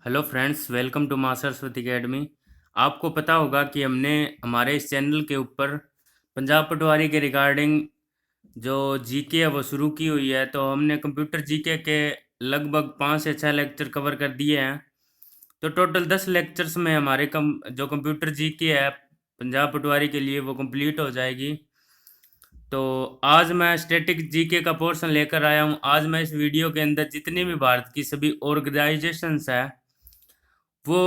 Hello friends, welcome to माँ Saraswati academy. आपको पता होगा कि हमने हमारे इस चैनल के ऊपर पंजाब पटवारी के रिगार्डिंग जो जीके है वो शुरू की हुई है। तो हमने कंप्यूटर जीके के लगभग 5 से 6 लेक्चर कवर कर दिए हैं। तो टोटल 10 लेक्चर्स में हमारे जो कंप्यूटर जीके है पंजाब पटवारी के लिए वो कंप्लीट हो जाएगी। तो आज मैं स्टैटिक जीके का पोर्शन लेकर आया हूँ। आज मैं इस वीडियो के अंदर जितनी भी भारत की सभी ऑर्गेनाइजेशंस है वो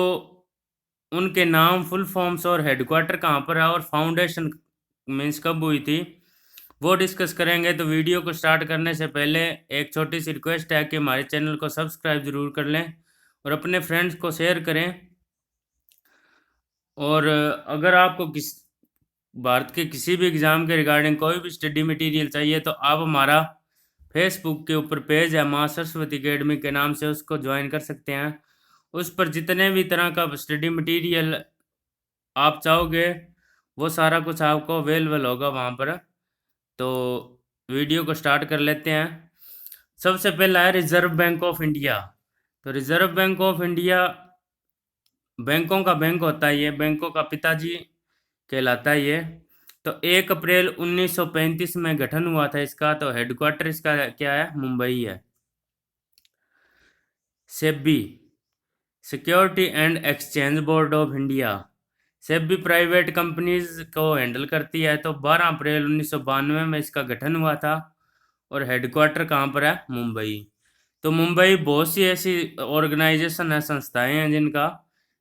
उनके नाम, फुल फॉर्म्स और हेडक्वार्टर कहाँ पर है और फाउंडेशन मीन्स कब हुई थी वो डिस्कस करेंगे। तो वीडियो को स्टार्ट करने से पहले एक छोटी सी रिक्वेस्ट है कि हमारे चैनल को सब्सक्राइब ज़रूर कर लें और अपने फ्रेंड्स को शेयर करें। और अगर आपको भारत के किसी भी एग्ज़ाम के रिगार्डिंग कोई भी स्टडी मटेरियल चाहिए तो आप हमारा फेसबुक के ऊपर पेज है माँ सरस्वती अकेडमी के नाम से, उसको ज्वाइन कर सकते हैं। उस पर जितने भी तरह का स्टडी मटेरियल आप चाहोगे वो सारा कुछ आपको अवेलेबल होगा वहाँ पर। तो वीडियो को स्टार्ट कर लेते हैं। सबसे पहला है रिजर्व बैंक ऑफ इंडिया। तो रिजर्व बैंक ऑफ इंडिया बैंकों का बैंक होता है, ये बैंकों का पिताजी कहलाता है ये। तो 1 अप्रैल 1935 में गठन हुआ था इसका। तो हेडक्वार्टर इसका क्या है? मुंबई है। SEBI security and exchange board of India, SEBI private companies को हैंडल करती है। तो 12 अप्रैल 1992 में इसका गठन हुआ था और हेडक्वार्टर कहाँ पर है? मुंबई। तो मुंबई बहुत सी ऐसी ऑर्गेनाइजेशन है, संस्थाएं हैं जिनका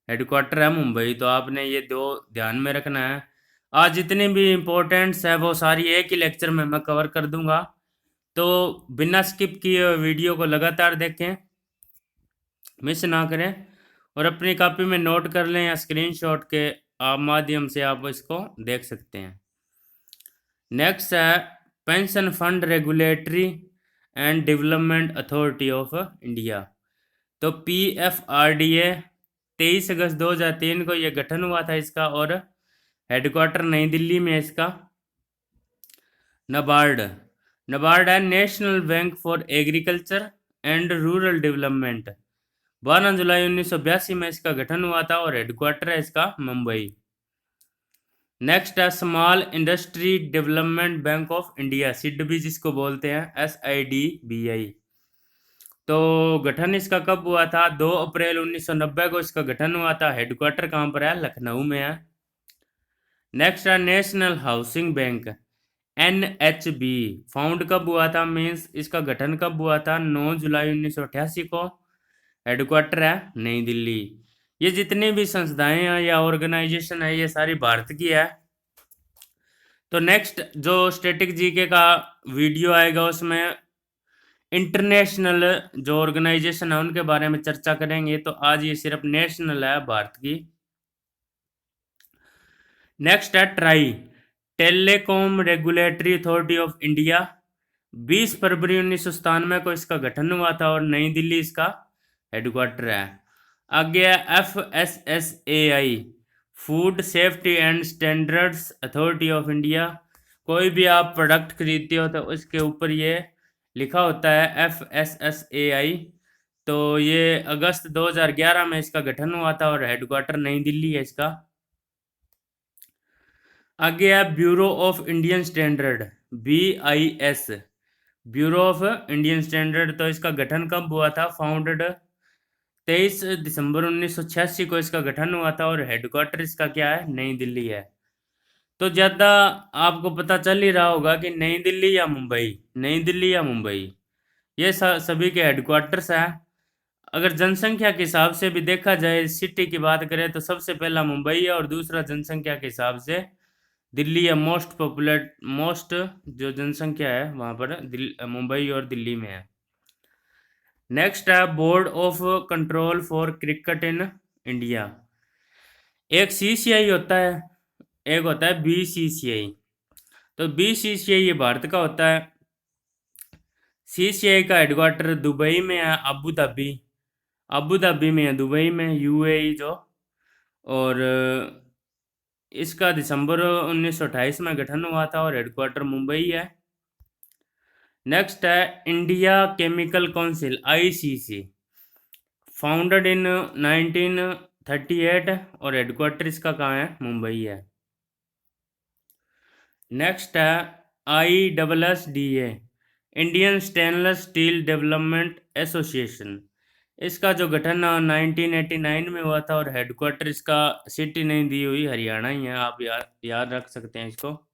हेडक्वार्टर है मुंबई। तो आपने ये दो ध्यान में रखना है। आज जितनी भी इम्पोर्टेंट्स है वो सारी एक ही लेक्चर में मैं कवर कर दूंगा। तो बिना स्किप किए वीडियो को लगातार देखें, मिस ना करें और अपनी कॉपी में नोट कर लें या स्क्रीनशॉट के माध्यम से आप इसको देख सकते हैं। नेक्स्ट है pension fund regulatory and development authority of India. तो PFRDA 23 अगस्त 2003 को यह गठन हुआ था इसका और हेडक्वार्टर नई दिल्ली में है इसका। नबार्ड नबार्ड है national bank for agriculture and rural development. 12 जुलाई 1982 में इसका गठन हुआ था और हेडक्वार्टर है इसका मुंबई। नेक्स्ट है small industry development bank of India, SIDBI जिसको बोलते हैं, SIDBI। तो गठन इसका कब हुआ था? 2 अप्रैल 1990 को इसका गठन हुआ था। हेडक्वार्टर कहाँ पर है? लखनऊ में है। नेक्स्ट है national housing bank, NHB। Found कब हुआ था, मीन्स इसका गठन कब हुआ था? 9 जुलाई 1988 को। हेडक्वार्टर है नई दिल्ली। ये जितनी भी संस्थाएं हैं या ऑर्गेनाइजेशन है ये सारी भारत की है। तो नेक्स्ट जो स्टैटिक जीके का वीडियो आएगा उसमें इंटरनेशनल जो ऑर्गेनाइजेशन है उनके बारे में चर्चा करेंगे। तो आज ये सिर्फ नेशनल है भारत की। नेक्स्ट है try, telecom regulatory authority of India. 20 फरवरी 1997 को इसका गठन हुआ था और नई दिल्ली इसका हेडक्वार्टर है। आगे FSSAI, food safety and standards authority of India. कोई भी आप प्रोडक्ट खरीदते हो तो उसके ऊपर ये लिखा होता है FSSAI। तो ये अगस्त 2011 में इसका गठन हुआ था और हेडक्वार्टर नई दिल्ली है इसका। आगे है bureau of Indian standard, BIS, bureau of Indian standard. तो इसका गठन कब हुआ था? फाउंडेड 23 दिसंबर 1986 को इसका गठन हुआ था और हेडक्वार्टर इसका क्या है? नई दिल्ली है। तो ज़्यादा आपको पता चल ही रहा होगा कि नई दिल्ली या मुंबई, नई दिल्ली या मुंबई, ये सभी के हेडक्वार्टर्स हैं। अगर जनसंख्या के हिसाब से भी देखा जाए, सिटी की बात करें तो सबसे पहला मुंबई है और दूसरा जनसंख्या के हिसाब से दिल्ली है। मोस्ट जो जनसंख्या है वहाँ पर मुंबई और दिल्ली में है। नेक्स्ट है board of control for cricket in India. एक CCI होता है, एक होता है BCCI। तो BCCI ये भारत का होता है। CCI का हेडक्वार्टर दुबई में है, अबू धाबी में है, दुबई में, UAE जो। और इसका दिसंबर 1928 में गठन हुआ था और हेडक्वार्टर मुंबई है। नेक्स्ट है India chemical council, ICC, founded in 1938 और हेडक्वार्टर इसका कहाँ है? मुंबई है। नेक्स्ट है ISSDA, Indian stainless steel development association. इसका जो गठन 1989 में हुआ था और हेडक्वार्टर इसका सिटी नहीं दी हुई, हरियाणा ही है, आप याद रख सकते हैं इसको।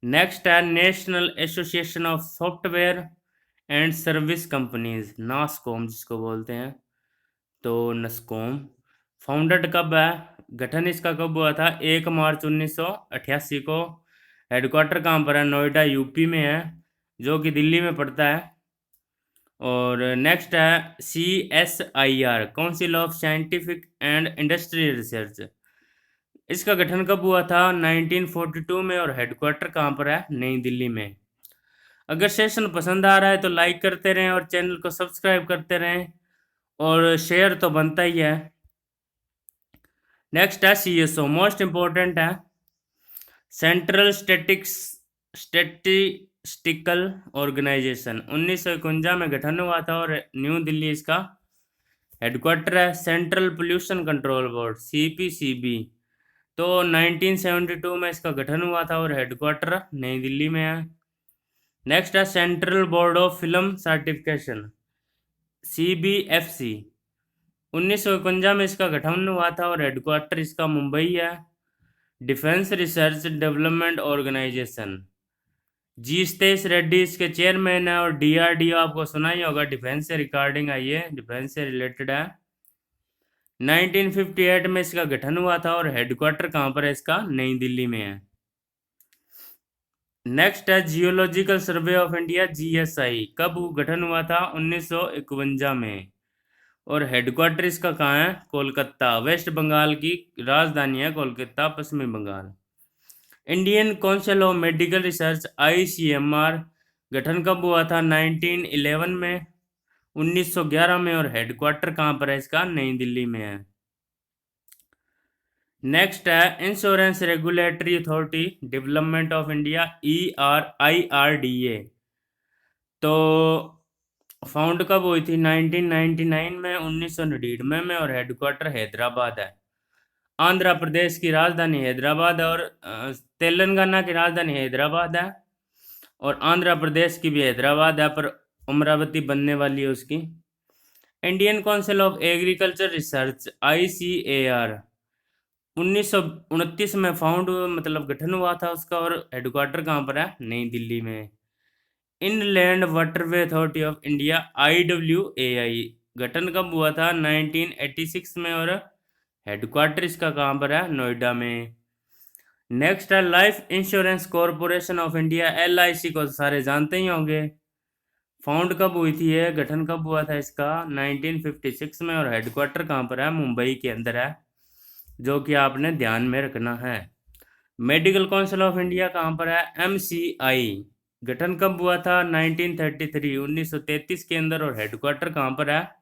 नेक्स्ट है national association of software and service companies, NASSCOM जिसको बोलते हैं, तो नस्कॉम। फाउंडेड कब है? गठन इसका कब हुआ था? 1 मार्च 1988 को। हेडक्वार्टर कहाँ पर है? नोएडा यूपी में है, जो कि दिल्ली में पड़ता है। और नेक्स्ट है CSIR, council of scientific and industrial research. इसका गठन कब हुआ था? 1942 में और हेडक्वार्टर कहाँ पर है? नई दिल्ली में। अगर सेशन पसंद आ रहा है तो लाइक करते रहें और चैनल को सब्सक्राइब करते रहें, और शेयर तो बनता ही है। नेक्स्ट है CSO, मोस्ट इंपॉर्टेंट है, सेंट्रल स्टेटिस्टिकल ऑर्गेनाइजेशन। 1951 में गठन हुआ था और न्यू दिल्ली इसका हेडक्वार्टर है। Central pollution control board CPCB, तो 1972 में इसका गठन हुआ था और हेडक्वार्टर नई दिल्ली में है। नेक्स्ट है central board of film certification CBFC, 1951 में इसका गठन हुआ था और हेडक्वार्टर इसका मुंबई है। डिफेंस रिसर्च डेवलपमेंट ऑर्गेनाइजेशन, जी सतीश रेड्डी इसके चेयरमैन है। और DRDO आपको सुना ही होगा, डिफेंस से रिगार्डिंग आई है, डिफेंस से रिलेटेड है। 1958 में इसका गठन हुआ था और हेडक्वार्टर कहाँ पर है इसका? नई दिल्ली में है। नेक्स्ट है geological survey of India GSI, कब गठन हुआ था? 1951 में, और हेडक्वार्टर इसका कहाँ है? कोलकाता, वेस्ट बंगाल की राजधानी है कोलकाता, पश्चिमी Bengal. Indian council of medical research ICMR, गठन कब हुआ था? 1911 में, 1911 में, और हेडक्वार्टर कहाँ पर है इसका? नई दिल्ली में है। नेक्स्ट है insurance regulatory authority development of India IRDA, तो फाउंड कब हुई थी? 1999 में, 1999 में, और हेडक्वार्टर हैदराबाद है। आंध्र प्रदेश की राजधानी हैदराबाद है, और तेलंगाना की राजधानी हैदराबाद है, और आंध्र प्रदेश की भी हैदराबाद है, पर अमरावती बनने वाली है उसकी। Indian council of agriculture research ICAR, 1929 में फाउंड मतलब गठन हुआ था उसका, और हेडक्वार्टर कहाँ पर है? नई दिल्ली में। Inland waterway authority of India IWAI, गठन कब हुआ था? 1986 में, और हेडक्वार्टर इसका कहाँ पर है? नोएडा में। नेक्स्ट है life insurance corporation of India LIC, को सारे जानते ही होंगे। फाउंड कब हुई थी ये? गठन कब हुआ था इसका? 1956 में, और हेडक्वार्टर कहाँ पर है? मुंबई के अंदर है, जो कि आपने ध्यान में रखना है। मेडिकल काउंसिल ऑफ इंडिया कहाँ पर है? MCI, गठन कब हुआ था? 1933, 1933 के अंदर, और हेडक्वार्टर कहाँ पर है?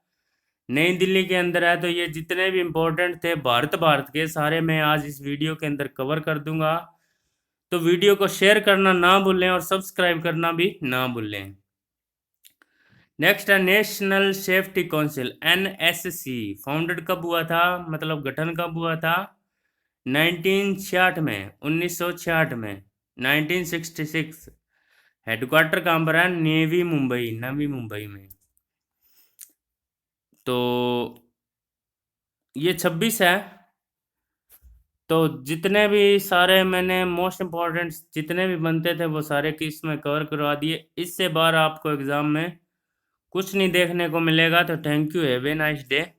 नई दिल्ली के अंदर है। तो ये जितने भी इम्पोर्टेंट थे भारत के, सारे मैं आज इस वीडियो के अंदर कवर कर दूंगा। तो वीडियो को शेयर करना ना भूलें और सब्सक्राइब करना भी ना भूलें। नेक्स्ट है national safety council NSC, founded कब हुआ था? मतलब गठन कब हुआ था? 1966 में, 1966 में, 1966। हेडक्वार्टर कहाँ पर है? नवी मुंबई में। तो ये 26 है। तो जितने भी सारे मैंने मोस्ट इम्पॉर्टेंट जितने भी बनते थे वो सारे किस में कवर करवा दिए। इससे बार आपको एग्ज़ाम में कुछ नहीं देखने को मिलेगा। तो thank you, have a nice day.